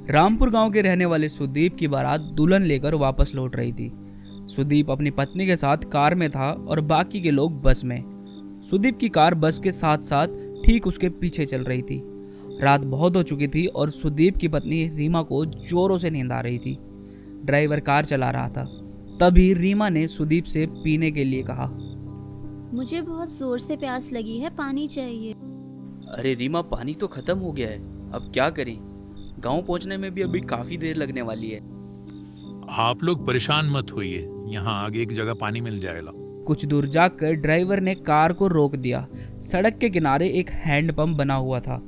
रामपुर गांव के रहने वाले सुदीप की बारात दुल्हन लेकर वापस लौट रही थी। सुदीप अपनी पत्नी के साथ कार में था और बाकी के लोग बस में। सुदीप की कार बस के साथ साथ ठीक उसके पीछे चल रही थी। रात बहुत हो चुकी थी और सुदीप की पत्नी रीमा को जोरों से नींद आ रही थी। ड्राइवर कार चला रहा था। तभी रीमा ने सुदीप से पीने के लिए कहा। मुझे बहुत जोर से प्यास लगी है, पानी चाहिए। अरे रीमा, पानी तो खत्म हो गया है, अब क्या करें? गांव पहुंचने में भी अभी काफी देर लगने वाली है। आप लोग परेशान मत होइए, यहाँ आगे एक जगह पानी मिल जाएगा। कुछ दूर जाकर ड्राइवर ने कार को रोक दिया। सड़क के किनारे एक हैंडपंप बना हुआ था।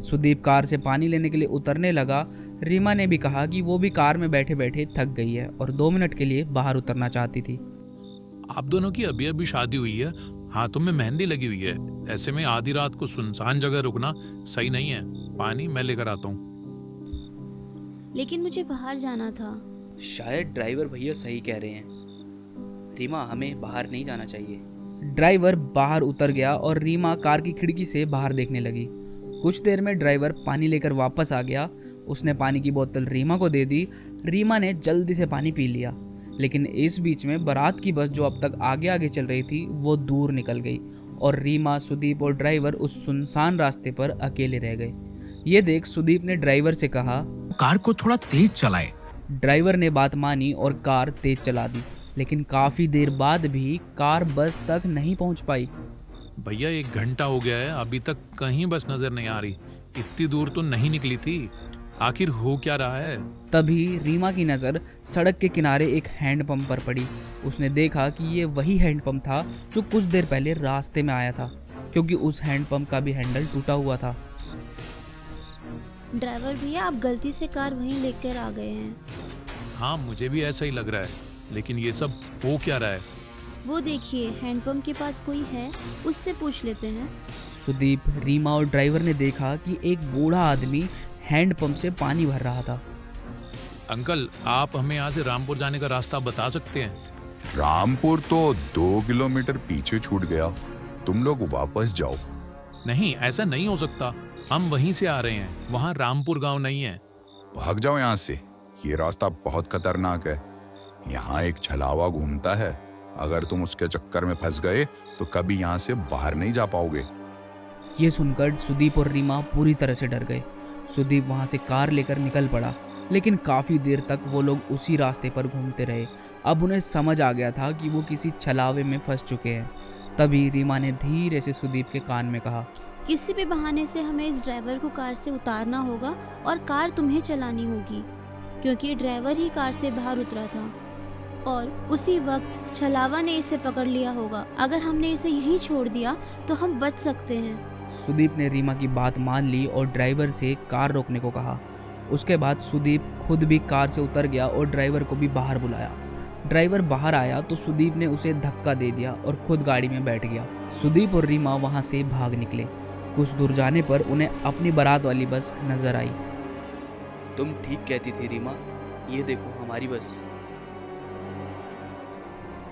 सुदीप कार से पानी लेने के लिए उतरने लगा। रीमा ने भी कहा कि वो भी कार में बैठे बैठे थक गई है और 2 मिनट के लिए बाहर उतरना चाहती थी। आप दोनों की अभी अभी शादी हुई है, हाथों में मेहंदी लगी हुई है, ऐसे में आधी रात को सुनसान जगह रुकना सही नहीं है। पानी मैं लेकर आता हूँ। लेकिन मुझे बाहर जाना था। शायद ड्राइवर भैया सही कह रहे हैं। रीमा, हमें बाहर नहीं जाना चाहिए। ड्राइवर बाहर उतर गया और रीमा कार की खिड़की से बाहर देखने लगी। कुछ देर में ड्राइवर पानी लेकर वापस आ गया। उसने पानी की बोतल रीमा को दे दी। रीमा ने जल्दी से पानी पी लिया। लेकिन इस बीच में बारात की बस जो अब तक आगे आगे चल रही थी वो दूर निकल गई और रीमा, सुदीप और ड्राइवर उस सुनसान रास्ते पर अकेले रह गए। ये देख सुदीप ने ड्राइवर से कहा, कार को थोड़ा तेज चलाए। ड्राइवर ने बात मानी और कार तेज चला दी। लेकिन काफी देर बाद भी कार बस तक नहीं पहुंच पाई। भैया 1 घंटा हो गया है, अभी तक कहीं बस नजर नहीं आ रही। इतनी दूर तो नहीं निकली थी, आखिर हो क्या रहा है? तभी रीमा की नज़र सड़क के किनारे एक हैंडपंप पर पड़ी। उसने देखा कि ये वही हैंडपंप था जो कुछ देर पहले रास्ते में आया था, क्योंकि उस हैंडपंप का भी हैंडल टूटा हुआ था। ड्राइवर भैया, आप गलती से कार वहीं लेकर आ गए हैं। हाँ, मुझे भी ऐसा ही लग रहा है, लेकिन ये सब हो क्या रहा है? वो देखिए, हैंडपंप के पास कोई है, उससे पूछ लेते हैं। सुदीप, रीमा और ड्राइवर ने देखा कि एक बूढ़ा आदमी हैंडपंप से पानी भर रहा था। अंकल, आप हमें यहाँ से रामपुर जाने का रास्ता बता सकते हैं? रामपुर तो 2 किलोमीटर पीछे छूट गया, तुम लोग वापस जाओ। नहीं, ऐसा नहीं हो सकता, हम वहीं से आ रहे हैं, वहाँ रामपुर गांव नहीं है। भाग जाओ यहाँ से, ये रास्ता बहुत खतरनाक है। यहाँ एक छलावा घूमता है, अगर तुम उसके चक्कर में फंस गए तो कभी यहाँ से बाहर नहीं जा पाओगे। ये सुनकर सुदीप और रीमा पूरी तरह से डर गए। सुदीप वहाँ से कार लेकर निकल पड़ा, लेकिन काफ़ी देर तक वो लोग उसी रास्ते पर घूमते रहे। अब उन्हें समझ आ गया था कि वो किसी छलावे में फंस चुके हैं। तभी रीमा ने धीरे से सुदीप के कान में कहा, किसी भी बहाने से हमें इस ड्राइवर को कार से उतारना होगा और कार तुम्हें चलानी होगी, क्योंकि ड्राइवर ही कार से बाहर उतरा था और उसी वक्त छलावा ने इसे पकड़ लिया होगा। अगर हमने इसे यहीं छोड़ दिया तो हम बच सकते हैं। सुदीप ने रीमा की बात मान ली और ड्राइवर से कार रोकने को कहा। उसके बाद सुदीप खुद भी कार से उतर गया और ड्राइवर को भी बाहर बुलाया। ड्राइवर बाहर आया तो सुदीप ने उसे धक्का दे दिया और खुद गाड़ी में बैठ गया। सुदीप और रीमा वहां से भाग निकले। कुछ दूर जाने पर उन्हें अपनी बारात वाली बस नजर आई। तुम ठीक कहती थी रीमा, ये देखो हमारी बस।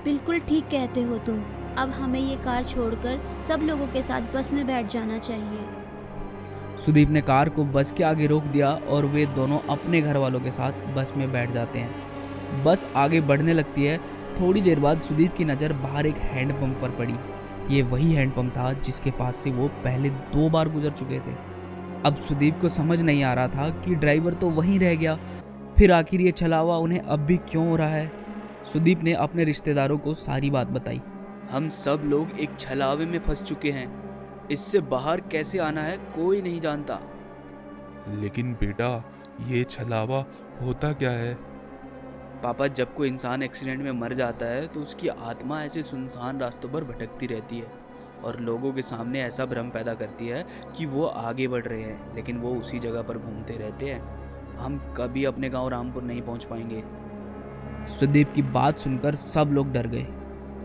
बिल्कुल ठीक कहते हो तुम। अब हमें ये कार छोड़कर सब लोगों के साथ बस में बैठ जाना चाहिए। सुदीप ने कार को बस के आगे रोक दिया और वे दोनों अपने घर वालों के साथ बस में बैठ जाते हैं। बस आगे बढ़ने लगती है। थोड़ी देर बाद सुदीप की नज़र बाहर एक हैंडपंप पर पड़ी। ये वही हैंडपंप था जिसके पास से वो पहले 2 बार गुजर चुके थे। अब सुदीप को समझ नहीं आ रहा था कि ड्राइवर तो वहीं रह गया, फिर आखिर ये छलावा उन्हें अब भी क्यों हो रहा है। सुदीप ने अपने रिश्तेदारों को सारी बात बताई। हम सब लोग एक छलावे में फंस चुके हैं, इससे बाहर कैसे आना है कोई नहीं जानता। लेकिन बेटा, ये छलावा होता क्या है? पापा, जब कोई इंसान एक्सीडेंट में मर जाता है तो उसकी आत्मा ऐसे सुनसान रास्तों पर भटकती रहती है और लोगों के सामने ऐसा भ्रम पैदा करती है कि वो आगे बढ़ रहे हैं, लेकिन वो उसी जगह पर घूमते रहते हैं। हम कभी अपने गांव रामपुर नहीं पहुंच पाएंगे। सुदीप की बात सुनकर सब लोग डर गए।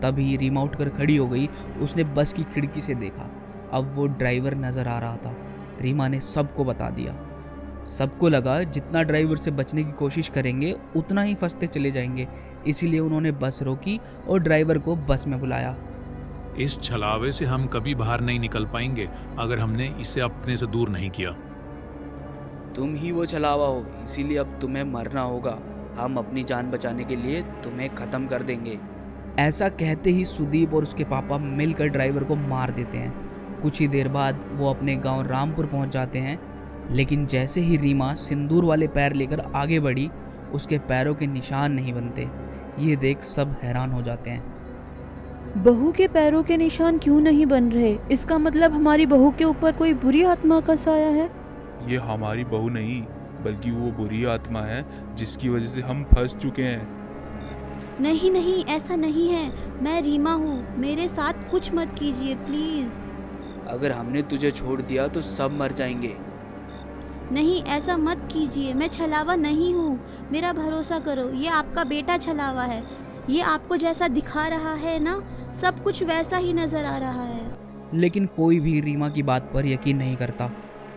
तभी रीमा उठकर खड़ी हो गई। उसने बस की खिड़की से देखा, अब वो ड्राइवर नजर आ रहा था। रीमा ने सबको बता दिया। सबको लगा जितना ड्राइवर से बचने की कोशिश करेंगे उतना ही फंसते चले जाएंगे, इसीलिए उन्होंने बस रोकी और ड्राइवर को बस में बुलाया। इस छलावे से हम कभी बाहर नहीं निकल पाएंगे अगर हमने इसे अपने से दूर नहीं किया। तुम ही वो छलावा हो, इसीलिए अब तुम्हें मरना होगा। हम अपनी जान बचाने के लिए तुम्हें ख़त्म कर देंगे। ऐसा कहते ही सुदीप और उसके पापा मिलकर ड्राइवर को मार देते हैं। कुछ ही देर बाद वो अपने गांव रामपुर पहुंच जाते हैं, लेकिन जैसे ही रीमा सिंदूर वाले पैर लेकर आगे बढ़ी, उसके पैरों के निशान नहीं बनते। ये देख सब हैरान हो जाते हैं। बहू के पैरों के निशान क्यों नहीं बन रहे? इसका मतलब हमारी बहू के ऊपर कोई बुरी आत्मा का साया है। ये हमारी बहू नहीं, बल्कि वो बुरी आत्मा है जिसकी वजह से हम फंस चुके हैं। नहीं नहीं, ऐसा नहीं है। मैं रीमा हूँ, मेरे साथ कुछ मत कीजिए प्लीज़। अगर हमने तुझे छोड़ दिया तो सब मर जाएंगे। नहीं, ऐसा मत कीजिए। मैं छलावा नहीं हूँ, मेरा भरोसा करो। ये आपका बेटा छलावा है। ये आपको जैसा दिखा रहा है ना, सब कुछ वैसा ही नज़र आ रहा है। लेकिन कोई भी रीमा की बात पर यकीन नहीं करता।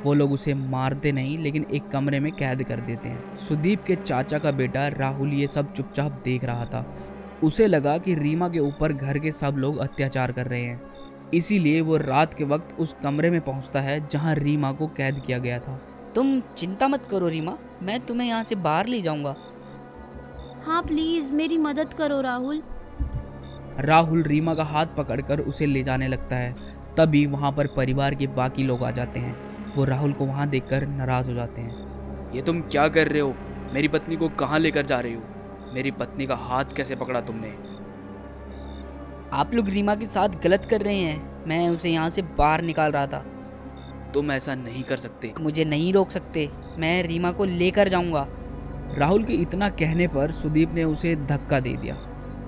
वो लोग उसे मारते नहीं, लेकिन एक कमरे में कैद कर देते हैं। सुदीप के चाचा का बेटा राहुल ये सब चुपचाप देख रहा था। उसे लगा कि रीमा के ऊपर घर के सब लोग अत्याचार कर रहे हैं, इसीलिए वो रात के वक्त उस कमरे में पहुंचता है जहां रीमा को कैद किया गया था। तुम चिंता मत करो रीमा, मैं तुम्हें यहाँ से बाहर ले जाऊंगा। हाँ प्लीज़ मेरी मदद करो राहुल। राहुल रीमा का हाथ पकड़कर उसे ले जाने लगता है। तभी वहाँ पर परिवार के बाकी लोग आ जाते हैं। वो राहुल को वहाँ देखकर नाराज़ हो जाते हैं। ये तुम क्या कर रहे हो? मेरी पत्नी को कहाँ लेकर जा रहे हो? मेरी पत्नी का हाथ कैसे पकड़ा तुमने? आप लोग रीमा के साथ गलत कर रहे हैं। मैं उसे यहाँ से बाहर निकाल रहा था। तुम ऐसा नहीं कर सकते। मुझे नहीं रोक सकते, मैं रीमा को लेकर जाऊंगा। राहुल के इतना कहने पर सुदीप ने उसे धक्का दे दिया।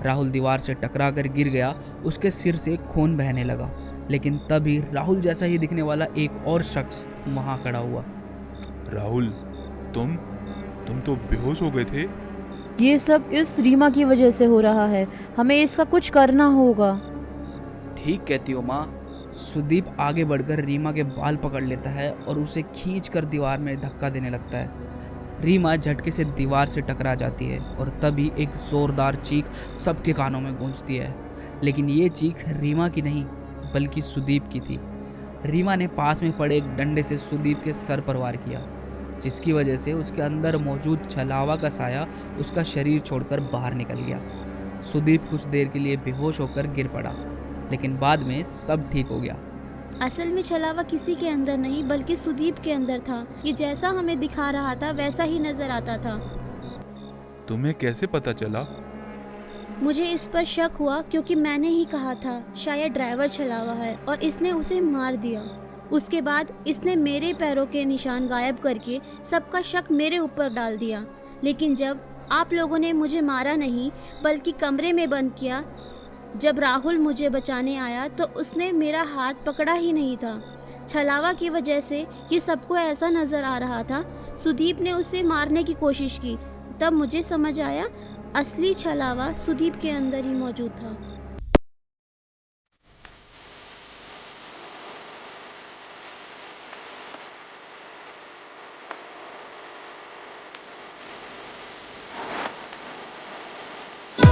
राहुल दीवार से टकरा कर गिर गया। उसके सिर से खून बहने लगा। लेकिन तभी राहुल जैसा ही दिखने वाला एक और शख्स वहाँ खड़ा हुआ। राहुल, तुम तो बेहोश हो गए थे। ये सब इस रीमा की वजह से हो रहा है। हमें इसका कुछ करना होगा। ठीक कहती हो माँ। सुदीप आगे बढ़कर रीमा के बाल पकड़ लेता है और उसे खींचकर दीवार में धक्का देने लगता है। रीमा झटके से दीवार से टकरा जाती है और तभी एक जोरदार चीख सबके कानों में गूंजती है। लेकिन ये चीख रीमा की नहीं, बल्कि सुदीप की थी। रीमा ने पास में पड़े एक डंडे से सुदीप के सर पर वार किया, जिसकी वजह से उसके अंदर मौजूद छलावा का साया उसका शरीर छोड़कर बाहर निकल गया। सुदीप कुछ देर के लिए बेहोश होकर गिर पड़ा, लेकिन बाद में सब ठीक हो गया। असल में छलावा किसी के अंदर नहीं, बल्कि सुदीप के अंदर था। ये जैसा हमें दिखा रहा था वैसा ही नजर आता था। तुम्हें कैसे पता चला? मुझे इस पर शक हुआ क्योंकि मैंने ही कहा था शायद ड्राइवर छलावा है और इसने उसे मार दिया। उसके बाद इसने मेरे पैरों के निशान गायब करके सबका शक मेरे ऊपर डाल दिया। लेकिन जब आप लोगों ने मुझे मारा नहीं बल्कि कमरे में बंद किया, जब राहुल मुझे बचाने आया तो उसने मेरा हाथ पकड़ा ही नहीं था। छलावा की वजह से ये सबको ऐसा नज़र आ रहा था। सुदीप ने उसे मारने की कोशिश की। तब मुझे समझ आया असली छलावा सुदीप के अंदर ही मौजूद था।